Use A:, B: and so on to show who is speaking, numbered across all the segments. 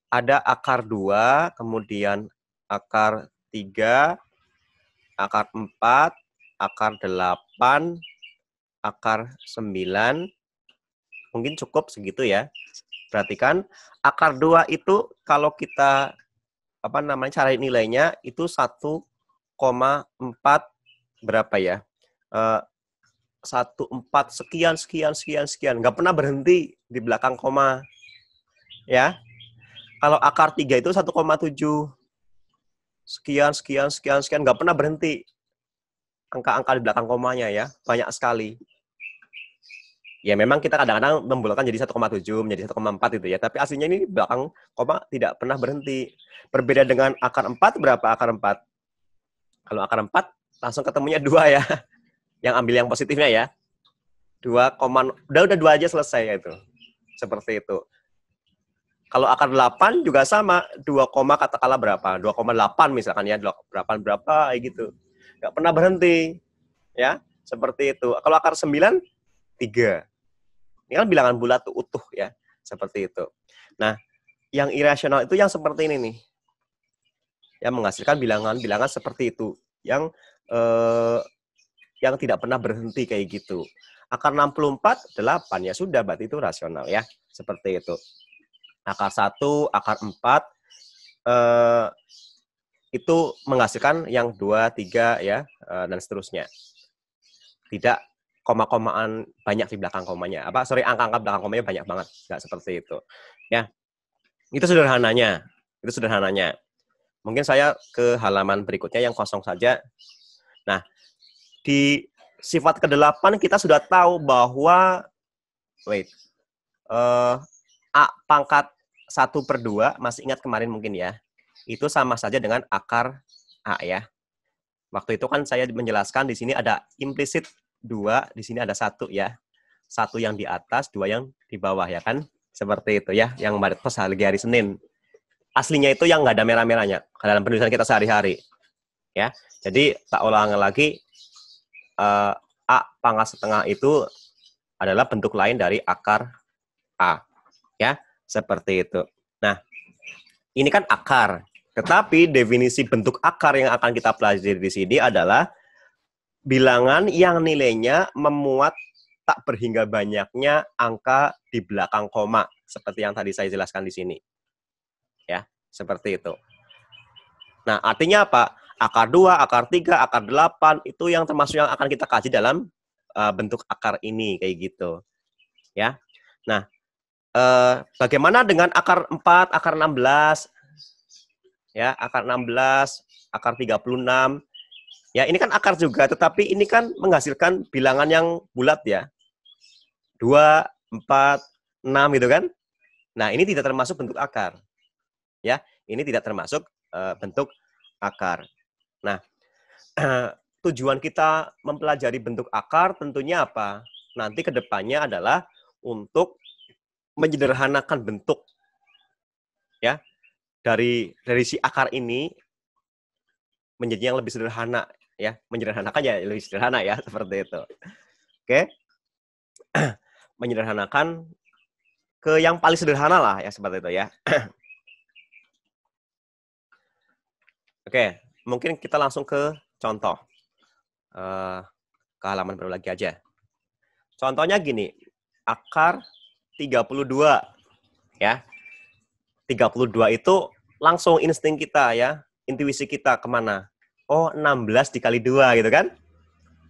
A: ada akar 2, kemudian akar 3, akar 4, akar 8, akar 9. Mungkin cukup segitu ya. Perhatikan, akar 2 itu kalau kita cari nilainya itu 1,4 berapa ya? 1,4 sekian sekian sekian sekian, nggak pernah berhenti di belakang koma. Ya. Kalau akar 3 itu 1,7 sekian sekian sekian sekian, nggak pernah berhenti. Angka-angka di belakang komanya ya, banyak sekali. Ya memang kita kadang-kadang membulatkan jadi 1,7 menjadi 1,4 itu ya, tapi aslinya ini di belakang koma tidak pernah berhenti. Berbeda dengan akar 4, berapa akar 4? Kalau akar 4 langsung ketemunya 2 ya. Yang ambil yang positifnya ya. 2, udah 2 aja selesai ya itu. Seperti itu. Kalau akar 8 juga sama, 2, katakanlah berapa? 2,8 misalkan ya, 8 berapa gitu. Nggak pernah berhenti. Ya, seperti itu. Kalau akar 9, 3. Ini kan bilangan bulat tuh, utuh ya. Seperti itu. Nah, yang irasional itu yang seperti ini nih. Yang menghasilkan bilangan-bilangan seperti itu. Yang tidak pernah berhenti kayak gitu. Akar 64, 8. Ya sudah, berarti itu rasional ya. Seperti itu. Akar 1, akar 4, itu menghasilkan yang 2, 3 ya, dan seterusnya. Tidak koma-komaan banyak di belakang komanya. Angka-angka belakang komanya banyak banget. Nggak seperti itu. Ya, itu sederhananya. Itu sederhananya. Mungkin saya ke halaman berikutnya yang kosong saja. Nah, di sifat ke-8 kita sudah tahu bahwa A pangkat 1/2, masih ingat kemarin mungkin ya, itu sama saja dengan akar A ya. Waktu itu kan saya menjelaskan di sini ada implisit 2, di sini ada 1 ya. 1 yang di atas, 2 yang di bawah ya kan. Seperti itu ya, yang pas lagi hari Senin. Aslinya itu yang nggak ada merah-merahnya dalam penulisan kita sehari-hari. Ya, jadi tak ulang lagi, A pangkat setengah itu adalah bentuk lain dari akar A. Ya, seperti itu. Nah, ini kan akar. Tetapi definisi bentuk akar yang akan kita pelajari di sini adalah bilangan yang nilainya memuat tak berhingga banyaknya angka di belakang koma, seperti yang tadi saya jelaskan di sini. Ya, seperti itu. Nah, artinya apa? Akar 2, akar 3, akar 8, itu yang termasuk yang akan kita kaji dalam bentuk akar ini, kayak gitu. Ya. Nah, bagaimana dengan akar 4, akar 16? Ya, akar 16, akar 36. Ya, ini kan akar juga, tetapi ini kan menghasilkan bilangan yang bulat ya. 2, 4, 6 gitu kan. Nah, ini tidak termasuk bentuk akar. Ya, ini tidak termasuk bentuk akar. Nah, tujuan kita mempelajari bentuk akar tentunya apa? Nanti ke depannya adalah untuk menyederhanakan bentuk. Ya, dari si akar ini menjadi yang lebih sederhana ya, menyederhanakan ya lebih sederhana ya, seperti itu. Oke. Menyederhanakan ke yang paling sederhana lah ya, seperti itu ya. Oke, mungkin kita langsung ke contoh. Ke halaman baru lagi aja. Contohnya gini, akar 32 ya. 32 itu langsung insting kita ya, intuisi kita kemana? Oh, 16 dikali 2 gitu kan?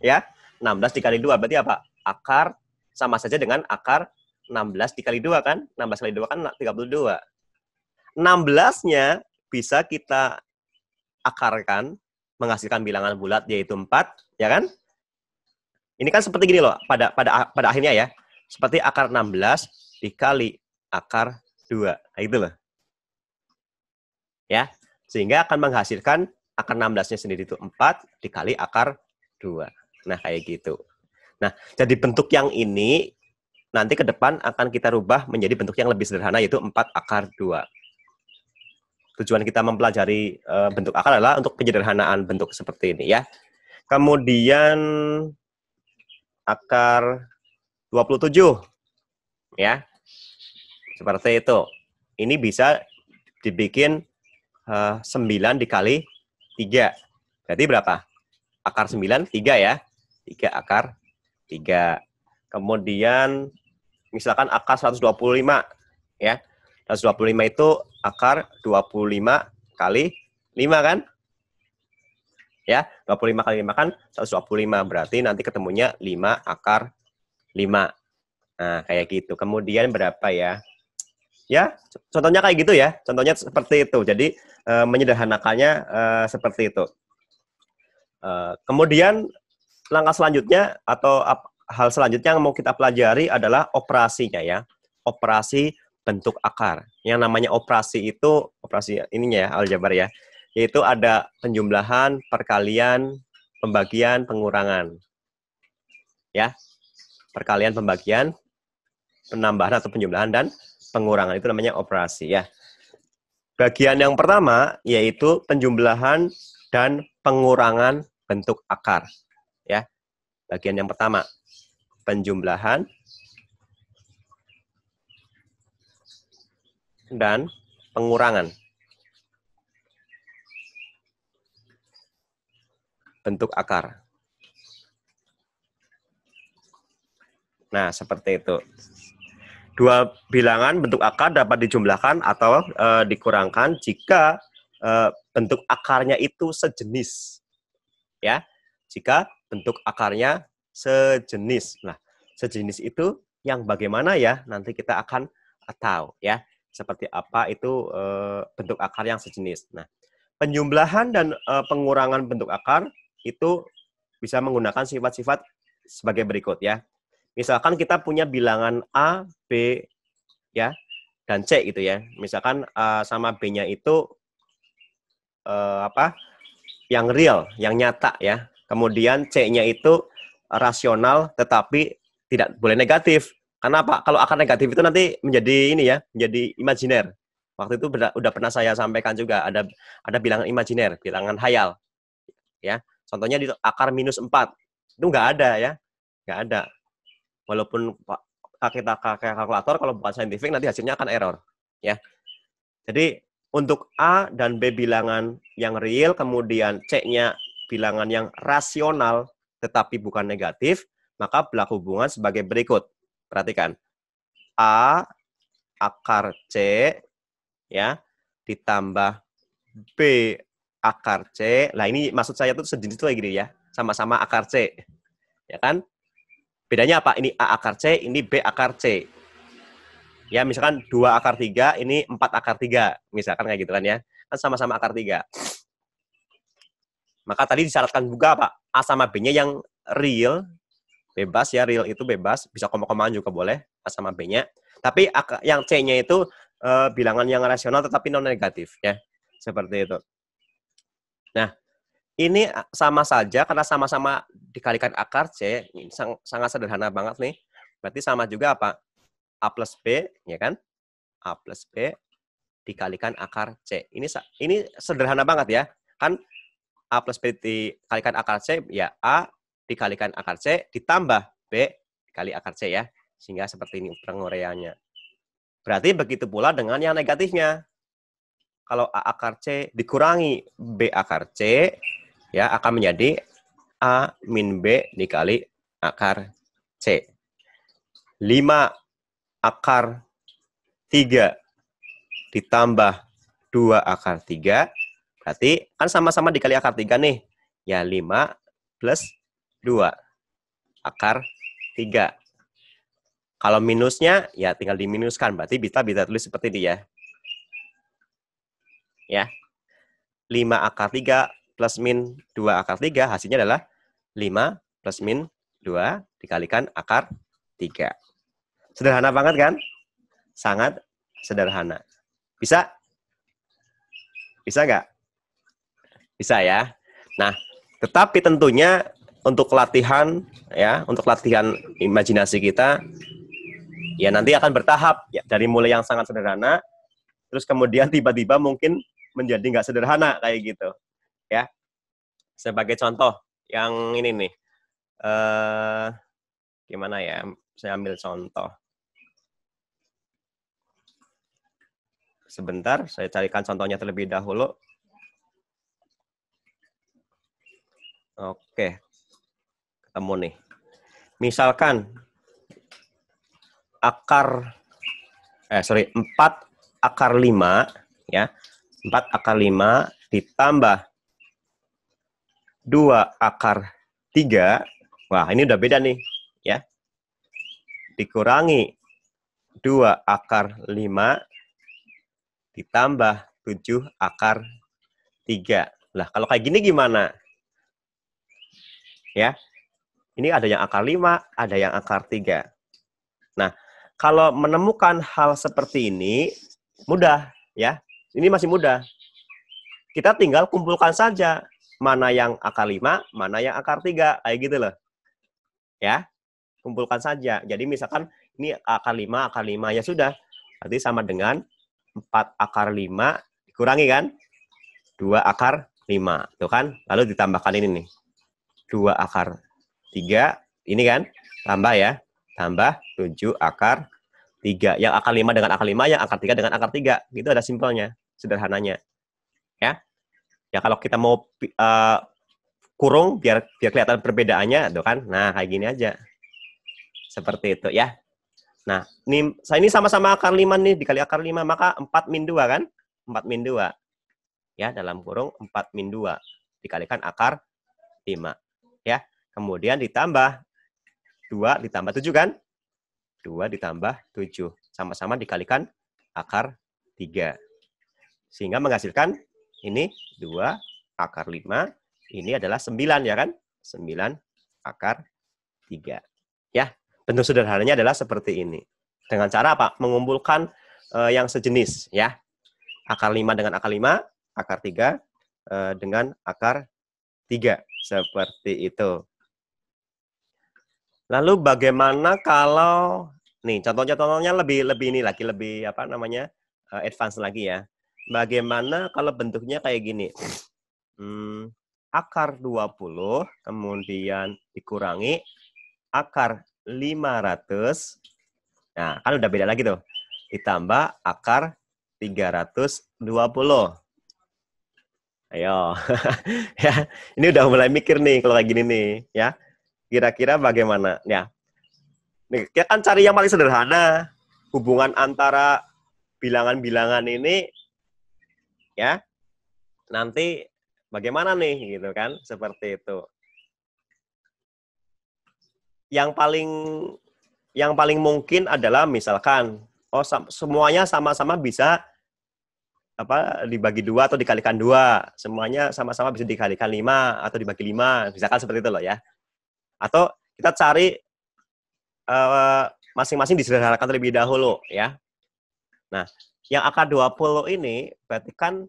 A: Ya, 16 dikali 2 berarti apa? Akar sama saja dengan akar 16 dikali 2 kan? 16 kali 2 kan 32. 16-nya bisa kita akarkan menghasilkan bilangan bulat yaitu 4, ya kan? Ini kan seperti gini loh pada akhirnya ya. Seperti akar 16 dikali akar 2. Nah, itu loh. Ya. Sehingga akan menghasilkan akar 16-nya sendiri itu 4 dikali akar 2. Nah, kayak gitu. Nah, jadi bentuk yang ini nanti ke depan akan kita rubah menjadi bentuk yang lebih sederhana yaitu 4 akar 2. Tujuan kita mempelajari bentuk akar adalah untuk penyederhanaan bentuk seperti ini ya. Kemudian akar 27 ya. Seperti itu. Ini bisa dibikin 9 dikali 3. Berarti berapa? Akar 9, 3 ya. 3 akar 3. Kemudian misalkan akar 125 ya. 125 itu akar 25 kali 5 kan? Ya, 25 kali 5 kan 125. Berarti nanti ketemunya 5 akar 5. Nah, kayak gitu. Kemudian berapa ya? Ya, contohnya kayak gitu ya. Contohnya seperti itu. Jadi, menyederhanakannya seperti itu. Kemudian, langkah selanjutnya atau hal selanjutnya yang mau kita pelajari adalah operasinya ya. Operasi bentuk akar. Yang namanya operasi itu, operasi ininya ya, aljabar ya. Yaitu ada penjumlahan, perkalian, pembagian, pengurangan. Ya, perkalian, pembagian, penambahan atau penjumlahan, dan pengurangan. Itu namanya operasi ya. Bagian yang pertama yaitu penjumlahan dan pengurangan bentuk akar. Ya, bagian yang pertama penjumlahan dan pengurangan bentuk akar. Nah, seperti itu. Dua bilangan bentuk akar dapat dijumlahkan atau dikurangkan jika bentuk akarnya itu sejenis. Ya, jika bentuk akarnya sejenis. Nah, sejenis itu yang bagaimana ya? Nanti kita akan tahu ya. Seperti apa itu bentuk akar yang sejenis. Nah, penjumlahan dan pengurangan bentuk akar itu bisa menggunakan sifat-sifat sebagai berikut ya. Misalkan kita punya bilangan A, B, ya, dan C gitu ya. Misalkan A sama B-nya itu yang real, yang nyata ya. Kemudian C-nya itu rasional tetapi tidak boleh negatif. Karena apa? Kalau akar negatif itu nanti menjadi ini ya, menjadi imajiner. Waktu itu udah pernah saya sampaikan juga, ada bilangan imajiner, bilangan hayal. Ya. Contohnya di akar minus 4. Itu nggak ada ya. Nggak ada. Walaupun kita pakai kalkulator, kalau bukan saintifik nanti hasilnya akan error. Ya. Jadi untuk A dan B bilangan yang real, kemudian C-nya bilangan yang rasional tetapi bukan negatif, maka berlaku hubungan sebagai berikut. Perhatikan. A akar C ya ditambah B akar C. Nah, ini maksud saya tuh sejenis itu kayak gini ya. Sama-sama akar C. Ya kan? Bedanya apa? Ini A akar C, ini B akar C. Ya, misalkan 2 akar 3, ini 4 akar 3. Misalkan kayak gitu kan ya. Kan sama-sama akar 3. Maka tadi disyaratkan juga apa? A sama B-nya yang real, bebas ya, real itu bebas. Bisa koma-komaan juga boleh, A sama B-nya. Tapi yang C-nya itu bilangan yang rasional tetapi non-negatif. Ya, seperti itu. Nah, ini sama saja karena sama-sama dikalikan akar C, ini sangat sederhana banget nih. Berarti sama juga apa? A plus B, ya kan? A plus B dikalikan akar C. Ini sederhana banget ya. Kan A plus B dikalikan akar C, ya A dikalikan akar C ditambah B dikali akar C ya. Sehingga seperti ini penguraiannya. Berarti begitu pula dengan yang negatifnya. Kalau A akar C dikurangi B akar C, ya akan menjadi A min B dikali akar C. 5 akar 3 ditambah 2 akar 3, berarti kan sama-sama dikali akar 3 nih. Ya 5 plus 2 akar 3. Kalau minusnya, ya tinggal diminuskan. Berarti bisa tulis seperti ini ya. Ya. 5 akar 3 plus min 2 akar 3, hasilnya adalah 5 plus min 2 dikalikan akar 3. Sederhana banget kan? Sangat sederhana. Bisa? Bisa nggak? Bisa ya. Nah, tetapi tentunya untuk latihan ya, untuk latihan imajinasi kita ya nanti akan bertahap ya, dari mulai yang sangat sederhana terus kemudian tiba-tiba mungkin menjadi nggak sederhana kayak gitu. Ya. Sebagai contoh yang ini nih. Gimana ya? Saya ambil contoh. Sebentar, saya carikan contohnya terlebih dahulu. Oke, ketemu nih. Misalkan akar 4 akar 5 ya. 4 akar 5 ditambah 2 akar 3. Wah, ini udah beda nih, ya. Dikurangi 2 akar 5 ditambah 7 akar 3. Lah, kalau kayak gini gimana? Ya. Ini ada yang akar 5, ada yang akar 3. Nah, kalau menemukan hal seperti ini, mudah, ya. Ini masih mudah. Kita tinggal kumpulkan saja. Mana yang akar 5, mana yang akar 3. Kayak gitu loh. Ya, kumpulkan saja. Jadi misalkan ini akar 5, ya sudah. Berarti sama dengan 4 akar 5 dikurangi kan? 2 akar 5. Tuh kan? Lalu ditambahkan ini nih. 2 akar 3. Ini kan? Tambah ya. Tambah 7 akar 3. Yang akar 5 dengan akar 5, yang akar 3 dengan akar 3. Gitu ada simpelnya. Sederhananya. Ya. Ya kalau kita mau kurung biar kelihatan perbedaannya, tuh kan? Nah, kayak gini aja. Seperti itu ya. Nah, ini sama-sama akar 5 nih, dikali akar 5, maka 4 min 2 kan? 4 min 2. Ya, dalam kurung 4 min 2. Dikalikan akar 5. Ya, kemudian ditambah 2 ditambah 7 kan? 2 ditambah 7. Sama-sama dikalikan akar 3. Sehingga menghasilkan ini 2 akar 5. Ini adalah 9 ya kan? 9 akar 3. Ya, bentuk sederhananya adalah seperti ini. Dengan cara apa? Mengumpulkan yang sejenis ya. Akar 5 dengan akar 5, akar 3 dengan akar 3. Seperti itu. Lalu bagaimana kalau nih contoh-contohnya lebih ini lagi lebih apa namanya? Advance lagi ya. Bagaimana kalau bentuknya kayak gini? Akar 20 kemudian dikurangi akar 500. Nah, kan udah beda lagi tuh. Ditambah akar 320. Ayo. Ya, ini udah mulai mikir nih kalau kayak gini nih, ya. Kira-kira bagaimana? Ya. Nih, kita kan cari yang paling sederhana. Hubungan antara bilangan-bilangan ini ya. Nanti bagaimana nih gitu kan? Seperti itu. Yang paling mungkin adalah misalkan semuanya sama-sama bisa dibagi 2 atau dikalikan 2. Semuanya sama-sama bisa dikalikan 5 atau dibagi 5. Misalkan seperti itu loh ya. Atau kita cari masing-masing disederhanakan terlebih dahulu ya. Nah, yang akar 20 ini berarti kan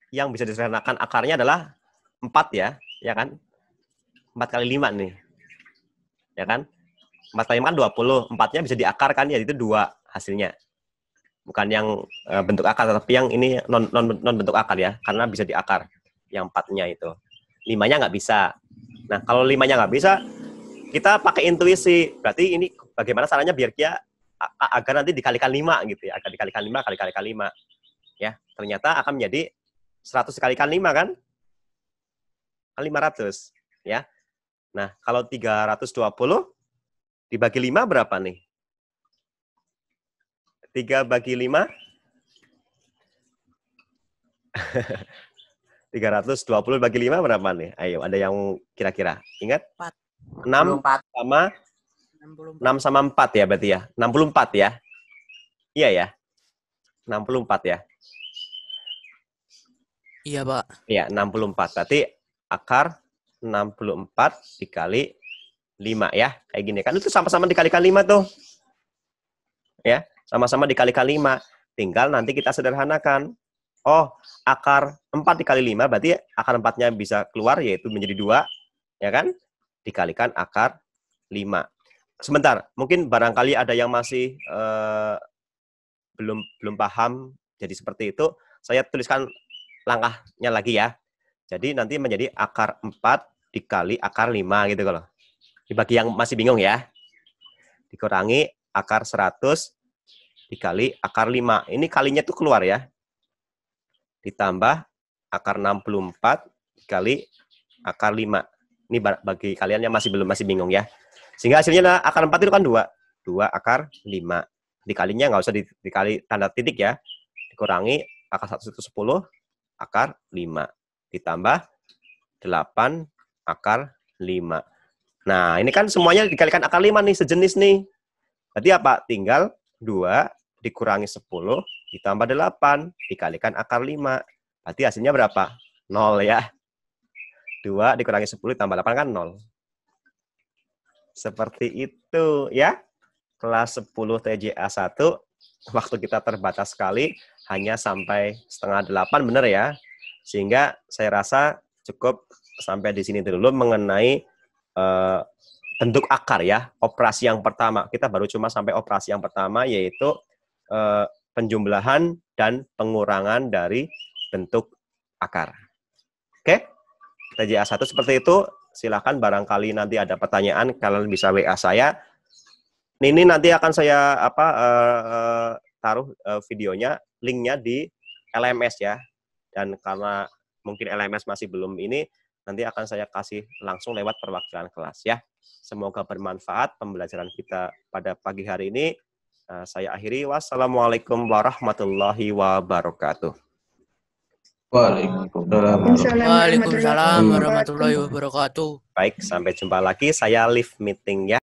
A: yang bisa disederhanakan akarnya adalah 4 ya kan? 4 kali 5 nih. Ya kan? 4 kali 5 kan 20. 4-nya bisa diakarkan ya, itu 2 hasilnya. Bukan yang bentuk akar, tapi yang ini non bentuk akar ya, karena bisa diakar. Yang 4-nya itu. 5-nya nggak bisa. Nah, kalau 5-nya nggak bisa, kita pakai intuisi. Berarti ini bagaimana caranya biar dia agar nanti dikalikan 5 gitu ya. Agar dikalikan 5 kali-kalikan 5. Ya, ternyata akan menjadi 100 dikalikan 5 kan? 500 ya. Nah, kalau 320 dibagi 5 berapa nih? 3 bagi 5 320 bagi 5 berapa nih? Ayo, ada yang kira-kira? Ingat? 4. 6 sama 6 sama 4 ya berarti ya. 64 ya. Iya ya. 64 ya.
B: Iya, Pak.
A: Iya, 64. Berarti akar 64 dikali 5 ya. Kayak gini kan itu sama-sama dikalikan 5 tuh. Ya, sama-sama dikalikan 5. Tinggal nanti kita sederhanakan. Oh, akar 4 dikali 5 berarti akar 4-nya bisa keluar yaitu menjadi 2, ya kan? Dikalikan akar 5. Sebentar, mungkin barangkali ada yang masih belum paham jadi seperti itu. Saya tuliskan langkahnya lagi ya. Jadi nanti menjadi akar 4 dikali akar 5 gitu kalau. Bagi yang masih bingung ya. Dikurangi akar 100 dikali akar 5. Ini kalinya tuh keluar ya. Ditambah akar 64 dikali akar 5. Ini bagi kalian yang masih bingung ya. Sehingga hasilnya adalah akar 4 itu kan 2. 2 akar 5. Dikalinya nggak usah dikali tanda titik ya. Dikurangi akar 1 itu 10, akar 5. Ditambah 8 akar 5. Nah, ini kan semuanya dikalikan akar 5 nih, sejenis nih. Berarti apa? Tinggal 2 dikurangi 10 ditambah 8 dikalikan akar 5. Berarti hasilnya berapa? 0 ya. 2 dikurangi 10 tambah 8 kan 0. Seperti itu ya. Kelas 10 TJA 1, waktu kita terbatas sekali, hanya sampai setengah 8, benar ya. Sehingga saya rasa cukup sampai di sini dulu mengenai bentuk akar ya. Operasi yang pertama. Kita baru cuma sampai operasi yang pertama, yaitu penjumlahan dan pengurangan dari bentuk akar. Oke? TJA 1 seperti itu. Silakan barangkali nanti ada pertanyaan, kalian bisa WA saya. Ini nanti akan saya taruh videonya, linknya di LMS ya. Dan karena mungkin LMS masih belum ini, nanti akan saya kasih langsung lewat perwakilan kelas ya. Semoga bermanfaat pembelajaran kita pada pagi hari ini. Saya akhiri. Wassalamualaikum warahmatullahi wabarakatuh.
B: Waalaikumsalam warahmatullahi wabarakatuh.
A: Baik, sampai jumpa lagi. Saya live meeting ya.